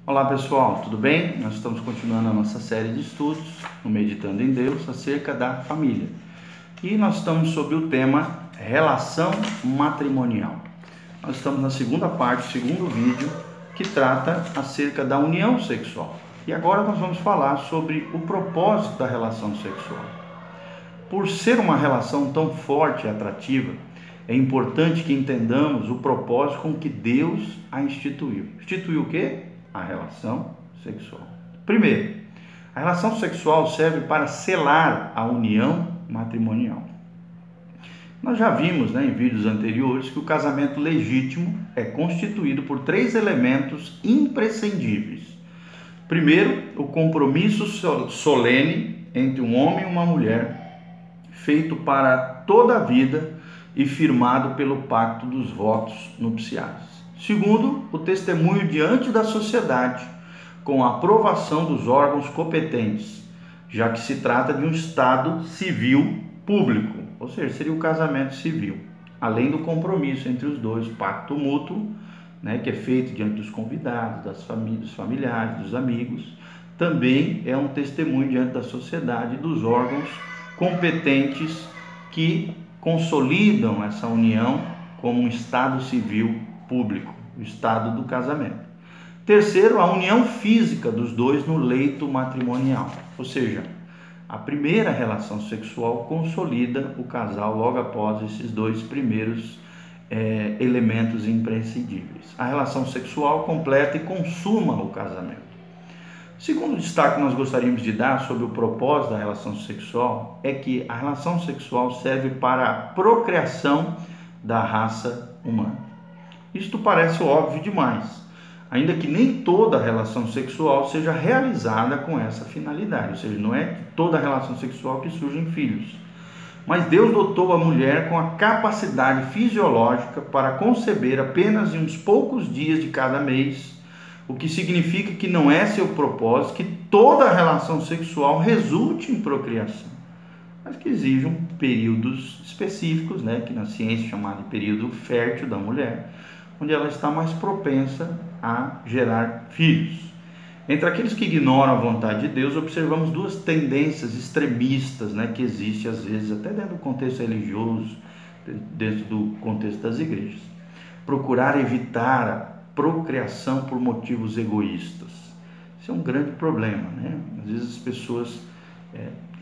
Olá pessoal, tudo bem? Nós estamos continuando a nossa série de estudos no Meditando em Deus acerca da família. E nós estamos sobre o tema relação matrimonial. Nós estamos na segunda parte, segundo vídeo, que trata acerca da união sexual. E agora nós vamos falar sobre o propósito da relação sexual. Por ser uma relação tão forte e atrativa, é importante que entendamos o propósito com que Deus a instituiu. Instituiu o quê? A relação sexual. Primeiro, a relação sexual serve para selar a união matrimonial. Nós já vimos, em vídeos anteriores que o casamento legítimo é constituído por três elementos imprescindíveis. Primeiro, o compromisso solene entre um homem e uma mulher, feito para toda a vida e firmado pelo pacto dos votos nupciais. Segundo, o testemunho diante da sociedade, com a aprovação dos órgãos competentes, já que se trata de um estado civil público, ou seja, seria o casamento civil, além do compromisso entre os dois, pacto mútuo, que é feito diante dos convidados, das famílias, dos familiares, dos amigos, também é um testemunho diante da sociedade e dos órgãos competentes que consolidam essa união como um estado civil público, o estado do casamento. Terceiro, a união física dos dois no leito matrimonial, ou seja, a primeira relação sexual consolida o casal logo após esses dois primeiros elementos imprescindíveis. A relação sexual completa e consuma o casamento. O segundo destaque que nós gostaríamos de dar sobre o propósito da relação sexual é que a relação sexual serve para a procriação da raça humana. Isto parece óbvio demais, ainda que nem toda relação sexual seja realizada com essa finalidade, ou seja, não é toda relação sexual que surgem filhos. Mas Deus dotou a mulher com a capacidade fisiológica para conceber apenas em uns poucos dias de cada mês, o que significa que não é seu propósito que toda relação sexual resulte em procriação, mas que exijam períodos específicos, que na ciência é chamado de período fértil da mulher, onde ela está mais propensa a gerar filhos. Entre aqueles que ignoram a vontade de Deus, observamos duas tendências extremistas, que existem às vezes até dentro do contexto religioso, dentro do contexto das igrejas. Procurar evitar a procriação por motivos egoístas. Isso é um grande problema, Às vezes as pessoas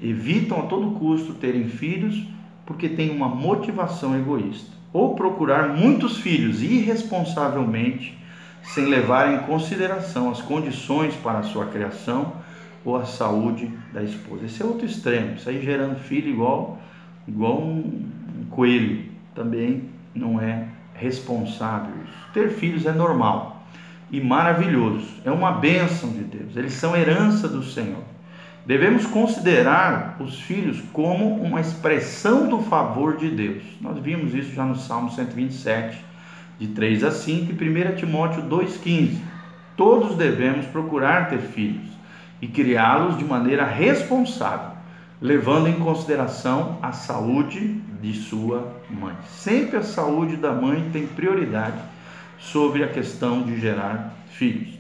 evitam a todo custo terem filhos porque têm uma motivação egoísta. Ou procurar muitos filhos irresponsavelmente, sem levar em consideração as condições para a sua criação ou a saúde da esposa. Esse é outro extremo, isso aí gerando filho igual um coelho, também não é responsável isso. Ter filhos é normal e maravilhoso, é uma bênção de Deus, eles são herança do Senhor. Devemos considerar os filhos como uma expressão do favor de Deus. Nós vimos isso já no Salmo 127, de 3 a 5, e 1 Timóteo 2,15. Todos devemos procurar ter filhos e criá-los de maneira responsável, levando em consideração a saúde de sua mãe. Sempre a saúde da mãe tem prioridade sobre a questão de gerar filhos.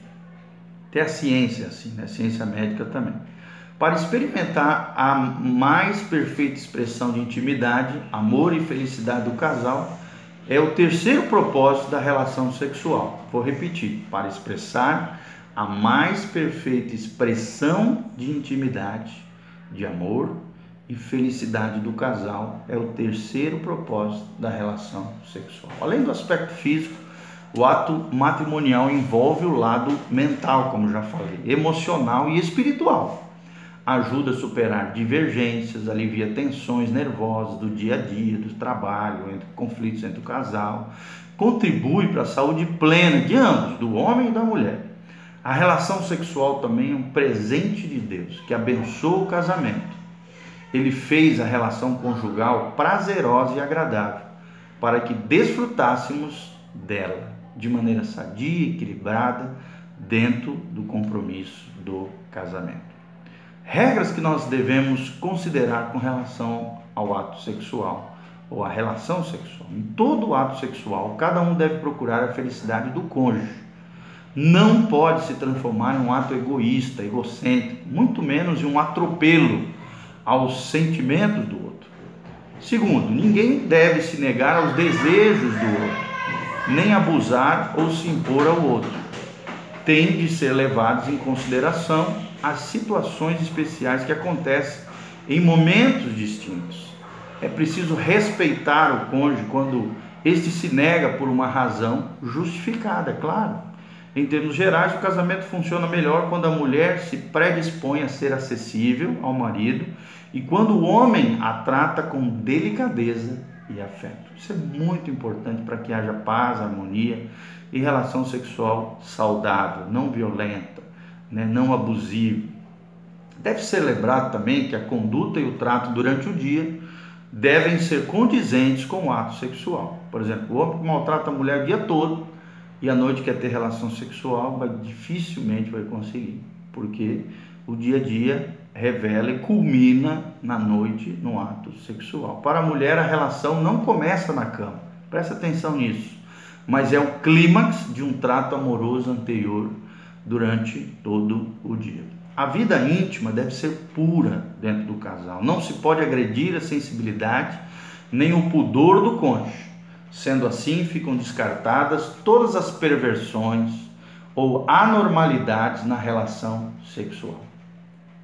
Tem a ciência, assim, a ciência médica também. Para experimentar a mais perfeita expressão de intimidade, amor e felicidade do casal, é o terceiro propósito da relação sexual. Vou repetir: para expressar a mais perfeita expressão de intimidade, de amor e felicidade do casal, é o terceiro propósito da relação sexual. Além do aspecto físico, o ato matrimonial envolve o lado mental, como já falei, emocional e espiritual. Ajuda a superar divergências, alivia tensões nervosas do dia a dia, do trabalho, entre conflitos entre o casal, contribui para a saúde plena de ambos, do homem e da mulher. A relação sexual também é um presente de Deus, que abençoa o casamento. Ele fez a relação conjugal prazerosa e agradável, para que desfrutássemos dela de maneira sadia e equilibrada, dentro do compromisso do casamento. Regras que nós devemos considerar com relação ao ato sexual ou à relação sexual. Em todo ato sexual, cada um deve procurar a felicidade do cônjuge, não pode se transformar em um ato egoísta, egocêntrico, muito menos em um atropelo aos sentimentos do outro. Segundo, ninguém deve se negar aos desejos do outro, nem abusar ou se impor ao outro. Tem de ser levados em consideração as situações especiais que acontecem em momentos distintos. É preciso respeitar o cônjuge quando este se nega por uma razão justificada, é claro. Em termos gerais, o casamento funciona melhor quando a mulher se predispõe a ser acessível ao marido e quando o homem a trata com delicadeza e afeto. Isso é muito importante para que haja paz, harmonia e relação sexual saudável, não violenta, não abusiva. Deve ser lembrado também que a conduta e o trato durante o dia devem ser condizentes com o ato sexual. Por exemplo, o homem que maltrata a mulher o dia todo e à noite quer ter relação sexual, dificilmente vai conseguir, porque o dia a dia revela e culmina na noite no ato sexual. Para a mulher, a relação não começa na cama, presta atenção nisso, mas é o clímax de um trato amoroso anterior durante todo o dia. A vida íntima deve ser pura dentro do casal. Não se pode agredir a sensibilidade nem o pudor do cônjuge. Sendo assim, ficam descartadas todas as perversões ou anormalidades na relação sexual.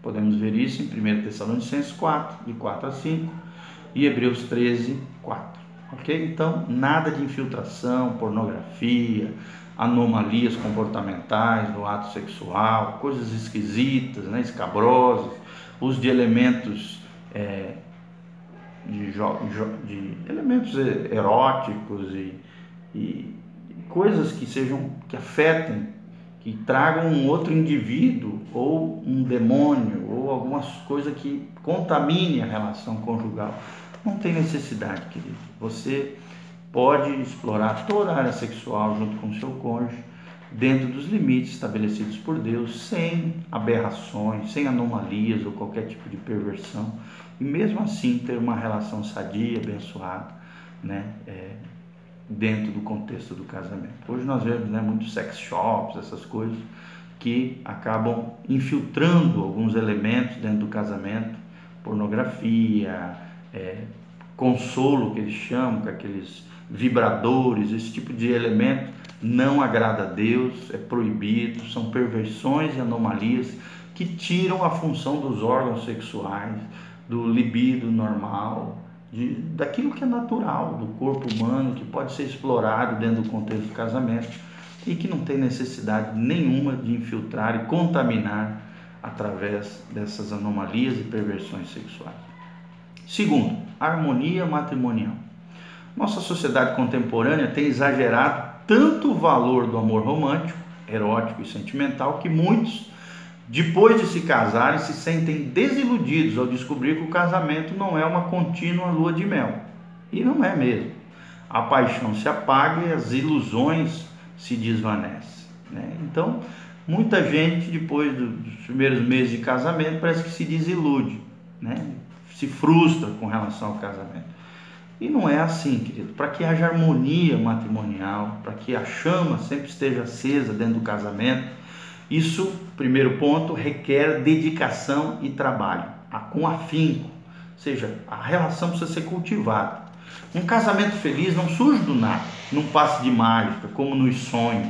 Podemos ver isso em 1 Tessalonicenses 4, de 4 a 5 e Hebreus 13, 4. Ok? Então, nada de infiltração, pornografia, anomalias comportamentais no ato sexual, coisas esquisitas, escabrosas, uso de elementos de elementos eróticos e coisas que afetem, que tragam um outro indivíduo ou um demônio ou algumas coisas que contamine a relação conjugal. Não tem necessidade, querido. Você pode explorar toda a área sexual junto com o seu cônjuge, dentro dos limites estabelecidos por Deus, sem aberrações, sem anomalias ou qualquer tipo de perversão, e mesmo assim ter uma relação sadia, abençoada, dentro do contexto do casamento. Hoje nós vemos muitos sex shops, essas coisas que acabam infiltrando alguns elementos dentro do casamento, pornografia, consolo que eles chamam, com aqueles vibradores, esse tipo de elemento não agrada a Deus, é proibido, são perversões e anomalias que tiram a função dos órgãos sexuais, do libido normal, daquilo que é natural do corpo humano, que pode ser explorado dentro do contexto do casamento e que não tem necessidade nenhuma de infiltrar e contaminar através dessas anomalias e perversões sexuais. Segundo, harmonia matrimonial. Nossa sociedade contemporânea tem exagerado tanto o valor do amor romântico, erótico e sentimental que muitos, depois de se casarem, se sentem desiludidos ao descobrir que o casamento não é uma contínua lua de mel. E não é mesmo. A paixão se apaga e as ilusões se desvanecem. Então, muita gente, depois dos primeiros meses de casamento, parece que se desilude, se frustra com relação ao casamento. E não é assim, querido. Para que haja harmonia matrimonial, para que a chama sempre esteja acesa dentro do casamento, isso, primeiro ponto, requer dedicação e trabalho, com afinco. Ou seja, a relação precisa ser cultivada. Um casamento feliz não surge do nada, num passe de mágica, como nos sonhos.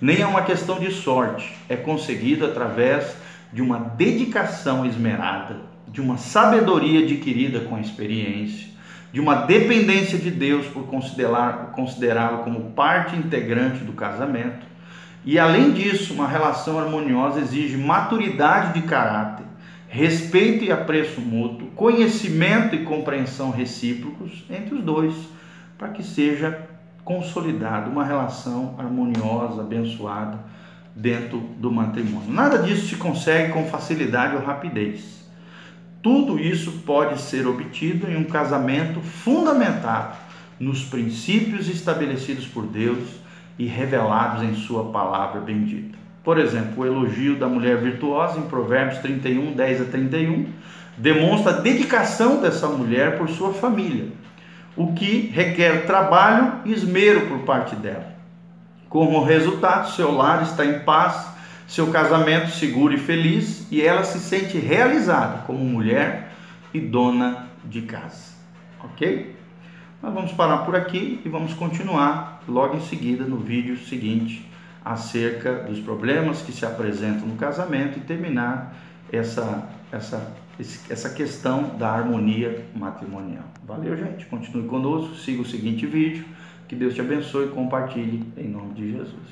Nem é uma questão de sorte. É conseguido através de uma dedicação esmerada, de uma sabedoria adquirida com a experiência, de uma dependência de Deus por considerá-lo como parte integrante do casamento. E além disso, uma relação harmoniosa exige maturidade de caráter, respeito e apreço mútuo, conhecimento e compreensão recíprocos entre os dois, para que seja consolidada uma relação harmoniosa, abençoada dentro do matrimônio. Nada disso se consegue com facilidade ou rapidez. Tudo isso pode ser obtido em um casamento fundamentado nos princípios estabelecidos por Deus e revelados em sua palavra bendita. Por exemplo, o elogio da mulher virtuosa em Provérbios 31, 10 a 31, demonstra a dedicação dessa mulher por sua família, o que requer trabalho e esmero por parte dela. Como resultado, seu lar está em paz, seu casamento seguro e feliz, e ela se sente realizada como mulher e dona de casa. Ok? Nós vamos parar por aqui e vamos continuar logo em seguida no vídeo seguinte acerca dos problemas que se apresentam no casamento e terminar essa questão da harmonia matrimonial. Valeu, gente? Continue conosco, siga o seguinte vídeo. Que Deus te abençoe e compartilhe em nome de Jesus.